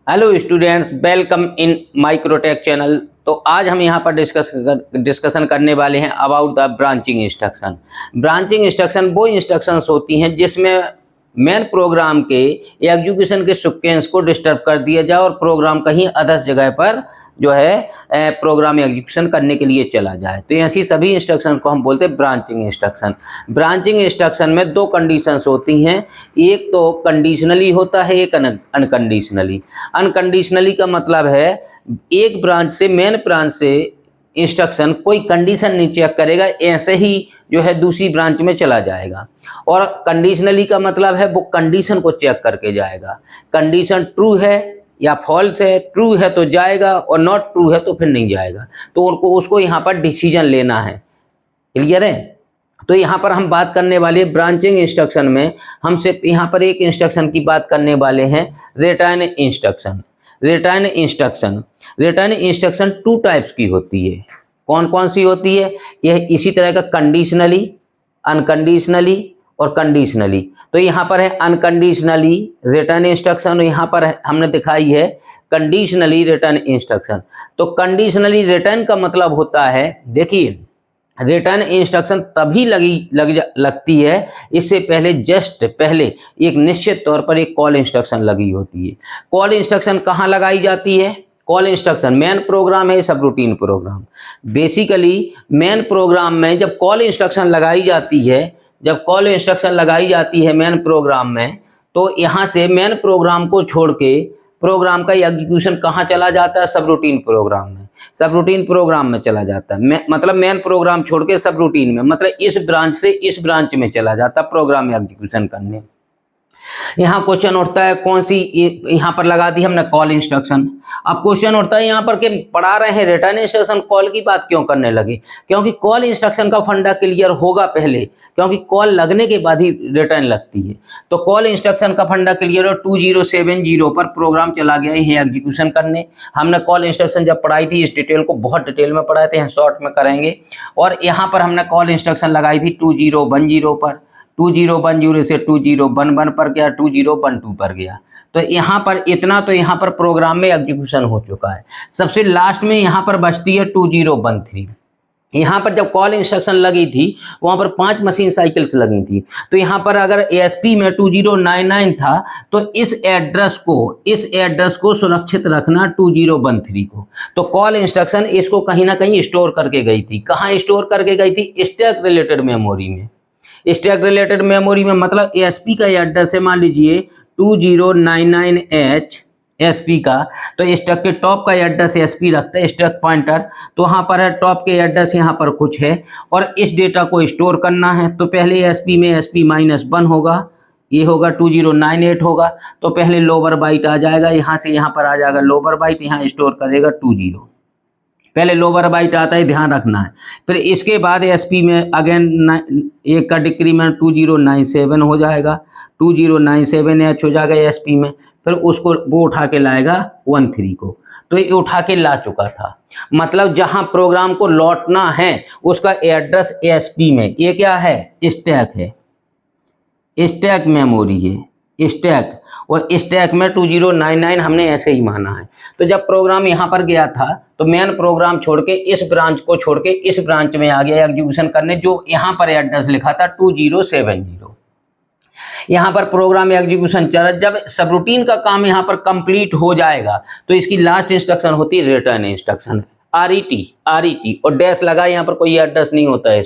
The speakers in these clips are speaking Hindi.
Hello students, welcome in Microtek channel. तो आज हम यहाँ पर डिस्कशन करने वाले हैं about the branching instruction. Branching instruction वो इंस्ट्रक्शंस होती हैं जिसमें मेन प्रोग्राम के एग्जीक्यूशन के सीक्वेंस को डिस्टर्ब कर दिया जाए और प्रोग्राम कहीं अदर जगह पर जो है प्रोग्राम एग्जीक्यूशन करने के लिए चला जाए। तो ऐसी सभी इंस्ट्रक्शंस को हम बोलते हैं ब्रांचिंग इंस्ट्रक्शन। ब्रांचिंग इंस्ट्रक्शन में दो कंडीशंस होती हैं, एक तो कंडीशनली होता है, एक अनकंडीशनली। अनकंडीशनली का मतलब है एक ब्रांच से मेन ब्रांच से इंस्ट्रक्शन कोई कंडीशन नहीं चेक करेगा, ऐसे ही जो है दूसरी ब्रांच में चला जाएगा। और कंडीशनली का मतलब है वो कंडीशन को चेक करके जाएगा, कंडीशन ट्रू है या फॉल्स है, ट्रू है तो जाएगा और नॉट ट्रू है तो फिर नहीं जाएगा। तो उनको उसको यहाँ पर डिसीजन लेना है। क्लियर है? तो यहाँ पर हम बात करने वाले ब्रांचिंग इंस्ट्रक्शन में हम सिर्फ यहाँ पर एक इंस्ट्रक्शन की बात करने वाले हैं, return instruction. Return instruction two types की होती है। कौन कौन सी होती है? यह इसी तरह का कंडीशनली, अनकंडीशनली और कंडीशनली। तो यहाँ पर है अनकंडीशनली रिटर्न इंस्ट्रक्शन, यहाँ पर हमने दिखाई है कंडीशनली रिटर्न इंस्ट्रक्शन। तो कंडीशनली रिटर्न का मतलब होता है, देखिए रिटर्न इंस्ट्रक्शन तभी लगती है इससे पहले जस्ट पहले एक निश्चित तौर पर एक कॉल इंस्ट्रक्शन लगी होती है। कॉल इंस्ट्रक्शन कहाँ लगाई जाती है? कॉल इंस्ट्रक्शन मेन प्रोग्राम है, subroutine program. Basically main program में जब कॉल इंस्ट्रक्शन लगाई जाती है, मेन प्रोग्राम में, तो यहाँ से मेन प्रोग्राम को छोड़ के प्रोग्राम का एग्जीक्यूशन कहाँ चला जाता है? सब रूटीन प्रोग्राम में। सब रूटीन प्रोग्राम में चला जाता है, मतलब मेन प्रोग्राम छोड़ के सब रूटीन में, मतलब इस ब्रांच से इस ब्रांच में चला जाता है प्रोग्राम एग्जीक्यूशन करने। यहाँ क्वेश्चन उठता है कौन सी, यहाँ पर लगा दी हमने कॉल इंस्ट्रक्शन। अब क्वेश्चन उठता है यहाँ पर कि पढ़ा रहे हैं रिटर्न इंस्ट्रक्शन, कॉल की बात क्यों करने लगे? क्योंकि कॉल इंस्ट्रक्शन का फंडा क्लियर होगा पहले, क्योंकि कॉल लगने के बाद ही रिटर्न लगती है। तो कॉल इंस्ट्रक्शन का फंडा क्लियर हो, 2070 पर प्रोग्राम चला गया है एग्जीक्यूशन करने। हमने कॉल इंस्ट्रक्शन जब पढ़ाई थी, इस डिटेल को बहुत डिटेल में पढ़ाए थे, यहाँ शॉर्ट में करेंगे। और यहाँ पर हमने कॉल इंस्ट्रक्शन लगाई थी 2010 पर, 2010 से 2011 पर गया, 2012 पर गया। तो यहाँ पर इतना तो यहाँ पर प्रोग्राम में एग्जीक्यूशन हो चुका है। सबसे लास्ट में यहाँ पर बचती है 2013। यहाँ पर जब कॉल इंस्ट्रक्शन लगी थी वहाँ पर 5 मशीन साइकिल्स लगी थी। तो यहाँ पर अगर एएसपी में 2099 था तो इस एड्रेस को सुरक्षित रखना 2013 को। तो कॉल इंस्ट्रक्शन इसको कहीं ना कहीं स्टोर करके गई थी। कहाँ स्टोर करके गई थी? स्टैक रिलेटेड मेमोरी में। स्टैक रिलेटेड मेमोरी में मतलब एसपी का एड्रेस है, मान लीजिए 2099H एसपी का, तो स्टैक के टॉप का एड्रेस एसपी रखता है, स्टैक पॉइंटर। तो वहाँ पर है टॉप के एड्रेस, यहाँ पर कुछ है और इस डेटा को स्टोर करना है। तो पहले एसपी में SP-1 होगा, ये होगा 2098 होगा। तो पहले लोअर बाइट आ जाएगा, यहाँ से यहाँ पर आ जाएगा लोअर बाइट, यहाँ स्टोर करेगा 20। पहले लोअर बाइट आता है, ध्यान रखना है। फिर इसके बाद एसपी में अगेन एक का डिक्रीमेंट 2097 हो जाएगा, 2097H हो जाएगा एसपी में। फिर उसको वो उठा के लाएगा 13 को। तो ये उठा के ला चुका था, मतलब जहां प्रोग्राम को लौटना है उसका एड्रेस एसपी में, ये क्या है? स्टैक है, स्टैक मेमोरी है, स्टैक। और स्टैक में 2099 हमने ऐसे ही माना है। तो जब प्रोग्राम यहाँ पर गया था तो मेन प्रोग्राम छोड़ के इस ब्रांच को छोड़ के इस ब्रांच में आ गया एग्जीक्यूशन करने, जो यहाँ पर एड्रेस लिखा था 2070। यहाँ पर प्रोग्राम एग्जीक्यूशन चला। जब सबरूटीन का काम यहाँ पर कंप्लीट हो जाएगा तो इसकी लास्ट इंस्ट्रक्शन होती है रिटर्न इंस्ट्रक्शन, RET और डैश लगा, यहाँ पर कोई एड्रेस नहीं होता है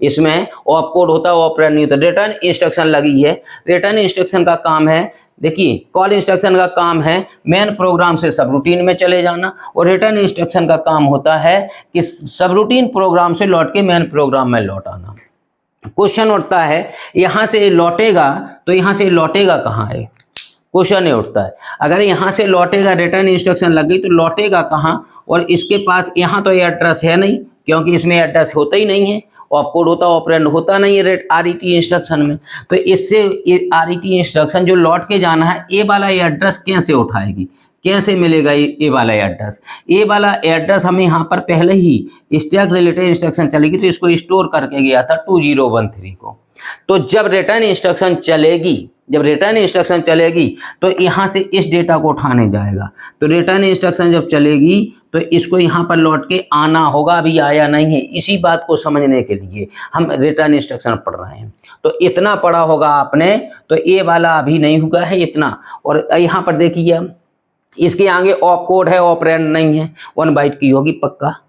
इसमें ऑप कोड होता है, ऑपरेंड नहीं होता। रिटर्न इंस्ट्रक्शन लगी है। रिटर्न इंस्ट्रक्शन का काम है, देखिए कॉल इंस्ट्रक्शन का काम है मेन प्रोग्राम से सबरूटीन में चले जाना, और रिटर्न इंस्ट्रक्शन का काम होता है कि सबरूटीन प्रोग्राम से लौट के मेन प्रोग्राम में लौट आना। क्वेश्चन उठता है यहाँ से लौटेगा, तो यहाँ से लौटेगा कहाँ है? क्वेश्चन ये उठता है, अगर यहाँ से लौटेगा, रिटर्न इंस्ट्रक्शन लग गई तो लौटेगा कहाँ? और इसके पास यहाँ तो एड्रेस है नहीं, क्योंकि इसमें एड्रेस होता ही नहीं है, ऑप कोड होता, ऑपरेंड होता नहीं है RET इंस्ट्रक्शन में। तो इससे RET इंस्ट्रक्शन जो लौट के जाना है, ए वाला एड्रेस कैसे उठाएगी? कैसे मिलेगा ये वाला एड्रेस? ये वाला एड्रेस हमें यहाँ पर पहले ही स्टैक रिलेटेड इंस्ट्रक्शन चलेगी तो इसको स्टोर करके गया था 2013 को। तो जब रिटर्न इंस्ट्रक्शन चलेगी, जब रिटर्न इंस्ट्रक्शन चलेगी तो यहाँ से इस डेटा को उठाने जाएगा, तो रिटर्न इंस्ट्रक्शन जब चलेगी तो इसको यहाँ पर लौट के आना होगा, अभी आया नहीं है। इसी बात को समझने के लिए हम रिटर्न इंस्ट्रक्शन पढ़ रहे हैं। तो इतना पढ़ा होगा आपने, तो ये वाला अभी नहीं हुआ है इतना। और यहाँ पर देखिए इसके आगे ऑप कोड है, ऑपरेंड नहीं है, 1 बाइट की होगी पक्का,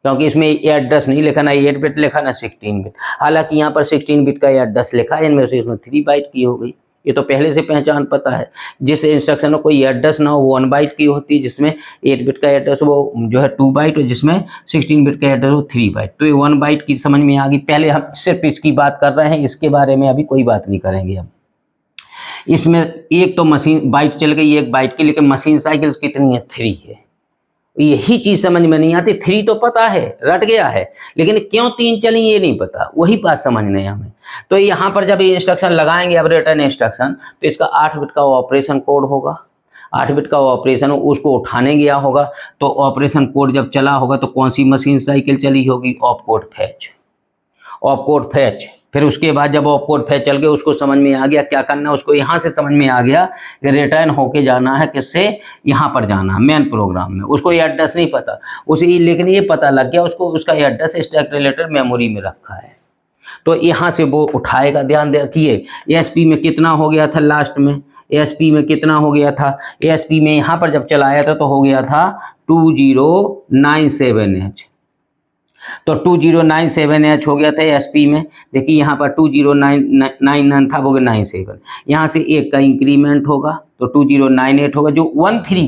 क्योंकि इसमें एड्रेस नहीं लिखा, ना 8 बिट लिखा ना 16 बिट। हालांकि यहाँ पर 16 बिट का एड्रेस लिखा है, इनमें से इसमें 3 बाइट की हो गई। ये तो पहले से पहचान पता है। जिस इंस्ट्रक्शन में कोई एड्रेस ना हो वो 1 बाइट की होती है, जिसमें 8 बिट का एड्रेस वो जो है 2 बाइट, और जिसमें 16 बिट का एड्रेस वो 3 बाइट। तो ये 1 बाइट की समझ में आ गई। पहले हम सिर्फ इसकी बात कर रहे हैं, इसके बारे में अभी कोई बात नहीं करेंगे हम। इसमें एक तो मशीन बाइट चल गई 1 बाइट की, लेकिन मशीन साइकिल्स कितनी है? 3 है। यही चीज समझ में नहीं आती। 3 तो पता है, रट गया है, लेकिन क्यों 3 चली ये नहीं पता, वही बात समझने हमें। तो यहाँ पर जब ये इंस्ट्रक्शन लगाएंगे अब रिटर्न इंस्ट्रक्शन, तो इसका 8 बिट का ऑपरेशन कोड होगा। 8 बिट का ऑपरेशन उसको उठाने गया होगा, तो ऑपरेशन कोड जब चला होगा तो कौन सी मशीन साइकिल चली होगी? Op code fetch. Op code fetch, फिर उसके बाद जब ऑप कोड फैच चल गया, उसको समझ में आ गया क्या करना है, उसको यहाँ से समझ में आ गया कि रिटर्न होके जाना है किससे? यहाँ पर जाना है मेन प्रोग्राम में। उसको ये एड्रेस नहीं पता उसे, लेकिन ये पता लग गया उसको, उसका एड्रेस स्टैक रिलेटेड मेमोरी में रखा है। तो यहाँ से वो उठाएगा। ध्यान देखिए एएसपी में कितना हो गया था लास्ट में, एएसपी में कितना हो गया था? एएसपी में यहाँ पर जब चलाया था तो हो गया था 2097H। तो 2097H हो गया था एएसपी में। देखिए यहाँ पर 2099 था, वो 97। यहाँ से 1 का इंक्रीमेंट होगा तो 2098 होगा। जो 13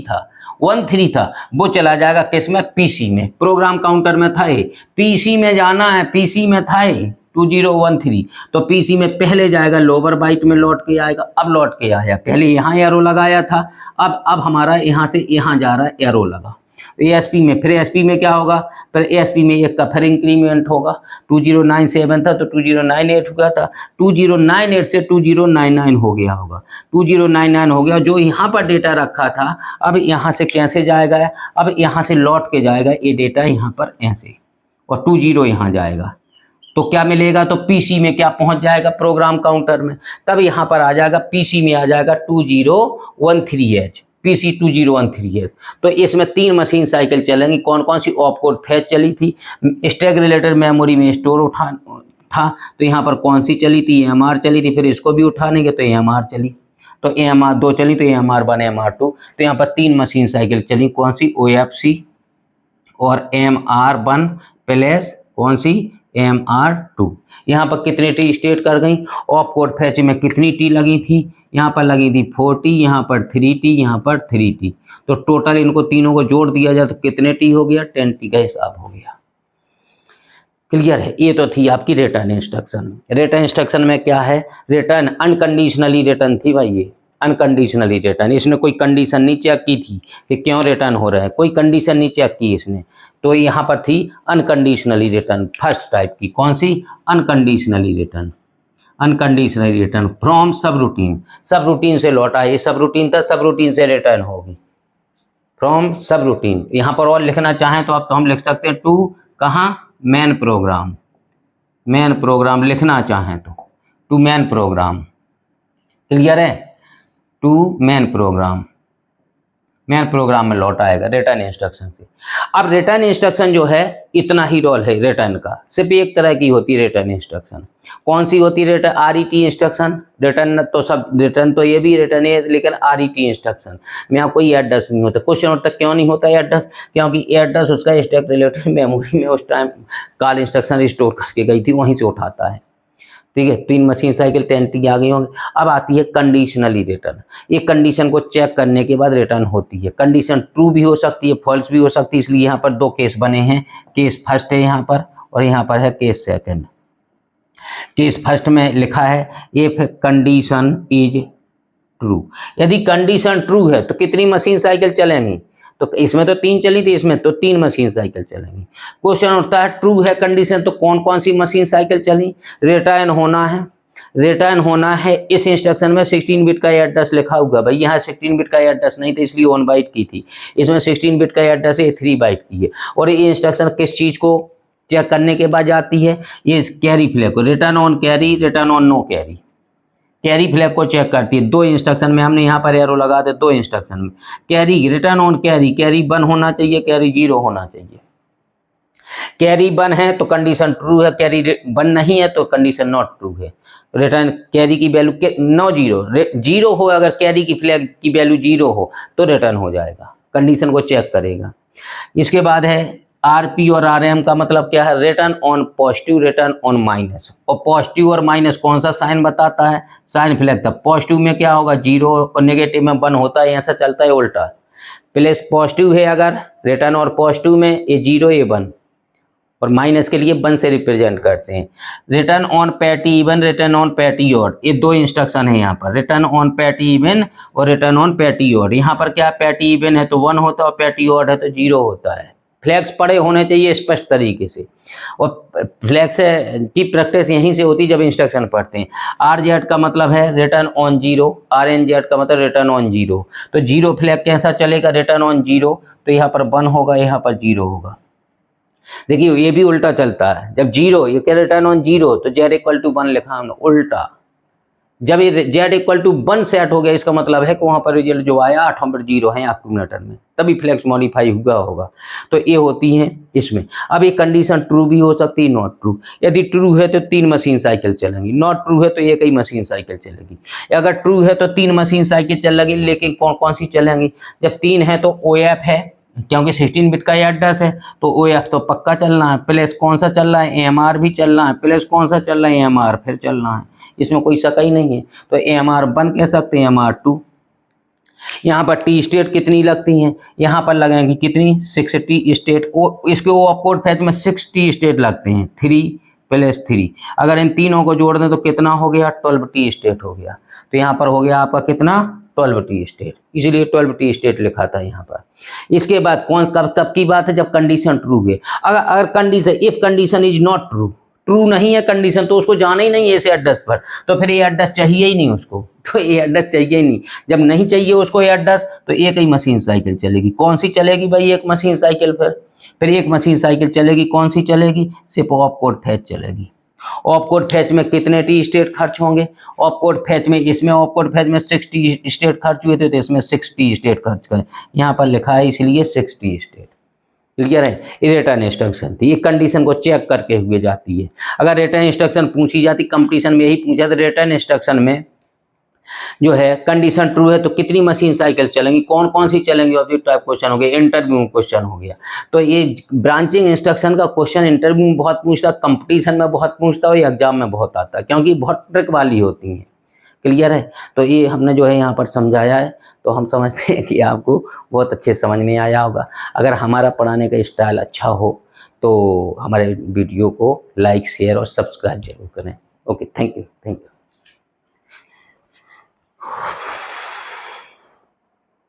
था वो चला जाएगा किस में? पीसी में। प्रोग्राम काउंटर में था ये, पीसी में जाना है, पीसी में था ये 2013। तो पीसी में पहले जाएगा, लोअर बाइट में लौट के आएगा। अब लौट के आया, पहले यहाँ एरो लगाया था, अब हमारा यहाँ से यहाँ जा रहा है, एरो लगा। एएसपी में फिर एएसपी में क्या होगा? फिर एएसपी में 1 का फिर इंक्रीमेंट होगा। 2097 था तो 2098 हुआ था, 2098 से 2099 हो गया होगा। 2099 हो गया। जो यहाँ पर डेटा रखा था अब यहाँ से कैसे जाएगा? अब यहाँ से लौट के जाएगा ये डेटा यहाँ पर ऐसे, और 20 यहाँ जाएगा। तो क्या मिलेगा? तो पीसी में क्या पहुंच जाएगा? प्रोग्राम काउंटर में। तब यहाँ पर आ जाएगा, पीसी में आ जाएगा 2013H, PC 2013H। तो इसमें 3 मशीन साइकिल चलेंगी। कौन कौन सी? ऑप कोड फैच चली थी, स्टैक रिलेटेड मेमोरी में स्टोर था, तो यहाँ पर कौन सी चली थी? AMR चली थी। फिर इसको भी उठाने के तो AMR चली, तो AMR 2 चली, तो AMR 1 AMR 2। तो यहाँ पर 3 मशीन साइकिल चली। कौन सी? OFC और AMR 1 प्लस कौन सी? AMR 2। यहाँ पर कितने टी स्टेट कर गई? ऑप कोड फैच में कितनी टी लगी थी? यहाँ पर लगी थी 4T, यहाँ पर 3T, यहाँ पर 3T। तो टोटल इनको तीनों को जोड़ दिया जाए तो कितने टी हो गया? 10T का हिसाब हो गया। क्लियर है? ये तो थी आपकी रिटर्न इंस्ट्रक्शन। रिटर्न इंस्ट्रक्शन में क्या है? रिटर्न अनकंडीशनली रिटर्न थी भाई, ये अनकंडीशनली रिटर्न। इसने कोई कंडीशन नहीं चेक की थी कि क्यों रिटर्न हो रहा है, कोई कंडीशन नहीं चेक की इसने। तो यहाँ पर थी अनकंडीशनली रिटर्न, फर्स्ट टाइप की। कौन सी? Unconditionally return. Unconditionally return from subroutine, subroutine से लौटा है। ये सब रूटीन था, सब रूटीन से रिटर्न होगी फ्रॉम सब रूटीन। यहाँ पर और लिखना चाहें तो अब तो हम लिख सकते हैं टू कहाँ? Main program. मेन प्रोग्राम लिखना चाहें तो टू मेन प्रोग्राम। क्लियर है? To main program, main program में लौट आएगा रिटर्न इंस्ट्रक्शन से। अब रिटर्न इंस्ट्रक्शन जो है इतना ही रोल है रिटर्न का, सिर्फ एक तरह की होती है रिटर्न इंस्ट्रक्शन। कौन सी होती है? Return RET instruction. रिटर्न तो सब, रिटर्न तो ये भी रिटर्न है, लेकिन RET इंस्ट्रक्शन में आपको ये एड्रेस नहीं होता। क्वेश्चन उठता क्यों नहीं होता एड्रेस? क्योंकि एड्रेस उसका स्टैक रिलेटेड मेमोरी में उस टाइम कॉल इंस्ट्रक्शन स्टोर करके गई थी, वहीं से उठाता है। ठीक है, 3 मशीन साइकिल 10T आ गई होंगी। अब आती है कंडीशनली रिटर्न। ये कंडीशन को चेक करने के बाद रिटर्न होती है। कंडीशन ट्रू भी हो सकती है, फॉल्स भी हो सकती है। इसलिए यहाँ पर 2 केस बने हैं। केस फर्स्ट है यहाँ पर, और यहाँ पर है केस सेकंड। केस फर्स्ट में लिखा है इफ कंडीशन इज ट्रू। यदि कंडीशन ट्रू है तो कितनी मशीन साइकिल चलेंगी? तो इसमें तो 3 चली थी, इसमें तो 3 मशीन साइकिल चलेंगी। क्वेश्चन उठता है ट्रू है कंडीशन तो कौन कौन सी मशीन साइकिल चली? रिटर्न होना है, रिटर्न होना है। इस इंस्ट्रक्शन में 16 बिट का एड्रेस लिखा हुआ, भाई यहाँ 16 बिट का एड्रेस नहीं था इसलिए 1 बाइट की थी। इसमें 16 बिट का एड्रेस है, 3 बाइट की है। और ये इंस्ट्रक्शन किस चीज़ को चेक करने के बाद आती है? ये कैरी फ्लैग को, return on carry, return on no carry. Carry flag को चेक करती है। 2 इंस्ट्रक्शन में हमने यहाँ पर एरो लगा दे, 2 इंस्ट्रक्शन में carry, return on carry, carry 1 होना चाहिए, कैरी 0 होना चाहिए। कैरी 1 है तो कंडीशन ट्रू है, कैरी 1 नहीं है तो कंडीशन नॉट ट्रू है। रिटर्न कैरी की वैल्यू नो 0 हो, अगर कैरी की फ्लैग की वैल्यू 0 हो तो रिटर्न हो जाएगा, कंडीशन को चेक करेगा। इसके बाद है आरपी और आरएम का मतलब क्या है, return on positive, return on minus. और पॉजिटिव और माइनस कौन सा साइन बताता है, साइन फ्लैग था। पॉजिटिव में क्या होगा 0 और नेगेटिव में 1 होता है, ऐसा चलता है उल्टा। प्लस पॉजिटिव है अगर रिटर्न और पॉजिटिव में ये 0 ये 1 और माइनस के लिए 1 से रिप्रेजेंट करते हैं। Return on parity even, return on parity odd, ये 2 इंस्ट्रक्शन है यहाँ पर, रिटर्न ऑन पैटी इवन और रिटर्न ऑन पैटी ऑड। यहाँ पर क्या पैटी इवन है तो 1 होता है और पैटी ऑड है तो 0 होता है। फ्लैग्स पड़े होने चाहिए स्पष्ट तरीके से, और फ्लैग्स की प्रैक्टिस यहीं से होती जब इंस्ट्रक्शन पढ़ते हैं। आर जेड का मतलब है return on 0, R N Z का मतलब रिटर्न ऑन 0। तो 0 फ्लैग कैसा चलेगा, रिटर्न ऑन 0, तो यहाँ पर 1 होगा, यहाँ पर 0 होगा। देखिए ये भी उल्टा चलता है, जब 0 ये क्या रिटर्न ऑन 0 तो जेड इक्वल टू 1 लिखा हमने, उल्टा। जब ये जेड इक्वल टू 1 सेट हो गया इसका मतलब है कि वहाँ पर रिजल्ट जो आया 8 नंबर 0 है एक्यूमुलेटर में, तभी फ्लैग्स मॉडिफाई हुआ होगा। तो ये होती हैं इसमें। अब ये कंडीशन ट्रू भी हो सकती है, नॉट ट्रू। यदि ट्रू है तो 3 मशीन साइकिल चलेंगी, नॉट ट्रू है तो एक ही मशीन साइकिल चलेगी। अगर ट्रू है तो 3 मशीन साइकिल चलेगी, लेकिन कौन कौन सी चलेंगी, जब 3 है तो OF है, क्योंकि 16 बिट का एड्रेस है तो OF तो पक्का चलना है। प्लस कौन सा चल रहा है, AMR भी चलना है। प्लस कौन सा चल रहा है, AMR फिर चलना है, इसमें कोई शक ही नहीं है। तो AMR 1 कह सकते हैं, AMR 2। यहाँ पर टी स्टेट कितनी लगती हैं, यहाँ पर लगेंगी कितनी 6 टी स्टेट। इसके ऑपकोड फैच में 6 टी स्टेट लगते हैं, 3 + 3। अगर इन तीनों को जोड़ दें तो कितना हो गया, 12 टी स्टेट हो गया। तो यहाँ पर हो गया आपका कितना, 12 टी स्टेट, इसलिए 12 टी स्टेट लिखा था यहाँ पर। इसके बाद कौन कब की बात है, जब कंडीशन ट्रू है। अगर condition, if condition is not true, true नहीं है कंडीशन, तो उसको जाना ही नहीं है इस एड्रेस पर, तो फिर ये एड्रेस चाहिए ही नहीं उसको, तो ये एड्रेस चाहिए ही नहीं। जब नहीं चाहिए उसको ये एड्रेस, तो एक ही मशीन साइकिल चलेगी। कौन सी चलेगी भाई, एक मशीन साइकिल। फिर एक मशीन साइकिल चलेगी, कौन सी चलेगी, सिर्फ ऑपकोड फैच चलेगी। ऑपकोड फैच में कितने टी स्टेट खर्च होंगे, ऑपकोड फैच में, इसमें ऑपकोड फैच में 6 टी स्टेट खर्च हुए थे, तो इसमें 6 टी स्टेट खर्च करें, यहाँ पर लिखा है इसलिए 6 टी स्टेट। क्लियर है। ये रिटर्न इंस्ट्रक्शन थी, ये कंडीशन को चेक करके हुए जाती है। अगर रिटर्न इंस्ट्रक्शन पूछी जाती, कंपटीशन में यही पूछा था, रिटर्न इंस्ट्रक्शन में जो है कंडीशन ट्रू है तो कितनी मशीन साइकिल चलेंगी, कौन कौन सी चलेंगी, ऑब्जेक्ट टाइप क्वेश्चन हो गया, इंटरव्यू क्वेश्चन हो गया। तो ये ब्रांचिंग इंस्ट्रक्शन का क्वेश्चन इंटरव्यू में बहुत पूछता, कंपटीशन में बहुत पूछता है, एग्जाम में बहुत आता है, क्योंकि बहुत ट्रिक वाली होती हैं। क्लियर है। तो ये हमने जो है यहाँ पर समझाया है, तो हम समझते हैं कि आपको बहुत अच्छे समझ में आया होगा। अगर हमारा पढ़ाने का स्टाइल अच्छा हो तो हमारे वीडियो को लाइक, शेयर और सब्सक्राइब जरूर करें। Okay, thank you.